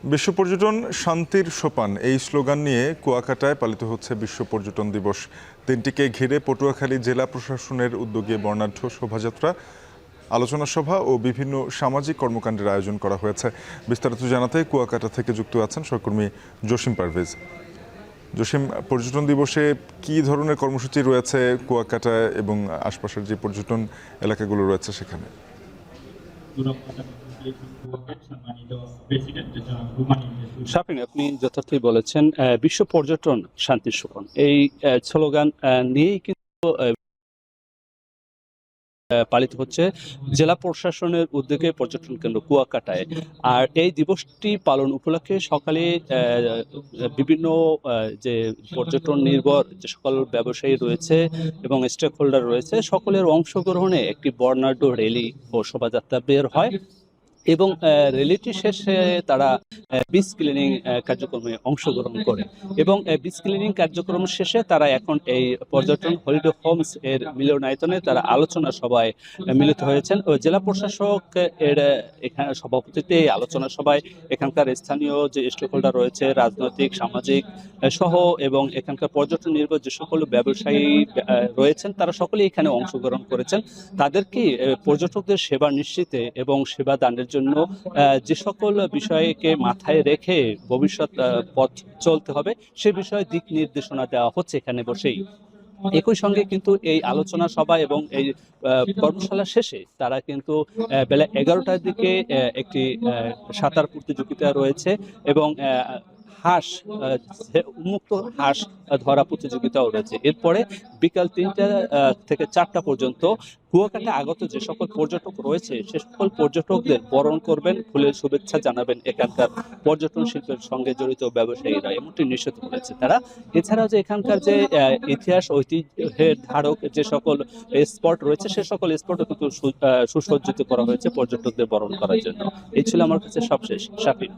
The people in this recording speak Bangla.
বিশ্ব পর্যটন শান্তির সোপান এই স্লোগান নিয়ে কুয়াকাটায় পালিত হচ্ছে বিশ্ব পর্যটন দিবস। দিনটিকে ঘিরে পটুয়াখালী জেলা প্রশাসনের উদ্যোগে বর্ণাঢ্য শোভাযাত্রা, আলোচনা সভা ও বিভিন্ন সামাজিক কর্মকাণ্ডের আয়োজন করা হয়েছে। বিস্তারিত জানাতে কুয়াকাটা থেকে যুক্ত আছেন সহকর্মী জসিম পারভেজ। জসিম, পর্যটন দিবসে কি ধরনের কর্মসূচি রয়েছে কুয়াকাটায় এবং আশপাশের যে পর্যটন এলাকাগুলো রয়েছে সেখানে? শাফিন, আপনি যথার্থই বলেছেন। বিশ্ব পর্যটন শান্তির সোপান এই স্লোগান নিয়েই কিন্তু পালিত হচ্ছে জেলা প্রশাসনের উদ্যোগে পর্যটন কেন্দ্র কুয়াকাটায়। আর এই দিবসটি পালন উপলক্ষে সকালে বিভিন্ন যে পর্যটন নির্ভর যে সকল ব্যবসায়ী রয়েছে এবং স্টেক হোল্ডার রয়েছে সকলের অংশগ্রহণে একটি বর্ণাঢ্য র্যালি ও শোভাযাত্রা বের হয় এবং র্যালিটি শেষে তারা বিচ ক্লিনিং কার্যক্রমে অংশগ্রহণ করে এবং বিচ ক্লিনিং কার্যক্রম শেষে তারা এখন এই পর্যটন হলিডে হোমস এর মিলনায়তনে তারা আলোচনা সভায় মিলিত হয়েছেন। ও জেলা প্রশাসক এর এখানে সভাপতিত্বে এই আলোচনা সভায় এখানকার স্থানীয় যে স্টেক হোল্ডার রয়েছে, রাজনৈতিক, সামাজিক সহ এবং এখানকার পর্যটন নির্ভর যে সকল ব্যবসায়ী রয়েছেন তারা সকলেই এখানে অংশগ্রহণ করেছেন। তাদেরকে পর্যটকদের সেবা নিশ্চিতে এবং সেবা দানের জন্য যে সকল বিষয়কে মাথায় রেখে ভবিষ্যৎ পথ চলতে হবে সে বিষয়ে দিক নির্দেশনা দেওয়া হচ্ছে এখানে বসেই। একই সঙ্গে কিন্তু এই আলোচনা সভা এবং এই কর্মশালা শেষে তারা কিন্তু বেলা 11টার দিকে একটি সাঁতার প্রতিযোগিতা রয়েছে এবং হাঁস উন্মুক্ত হাঁস ধরা প্রতিযোগিতাও রয়েছে। এরপরে বিকাল 3টা থেকে 4টা পর্যন্ত কুয়াকাটা আগত যে সকল পর্যটক রয়েছে সে সকল পর্যটকদের বরণ করবেন, ফুলের শুভেচ্ছা জানাবেন এখানকার পর্যটন শিল্পের সঙ্গে জড়িত ব্যবসায়ীরা, এমনটি নিশ্চিত করেছে তারা। এছাড়াও যে এখানকার যে ইতিহাস ঐতিহ্যের ধারক যে সকল স্পট রয়েছে সে সকল স্পটও কিন্তু সুসজ্জিত করা হয়েছে পর্যটকদের বরণ করার জন্য। এই ছিল আমার কাছে সবশেষ, শাফিন।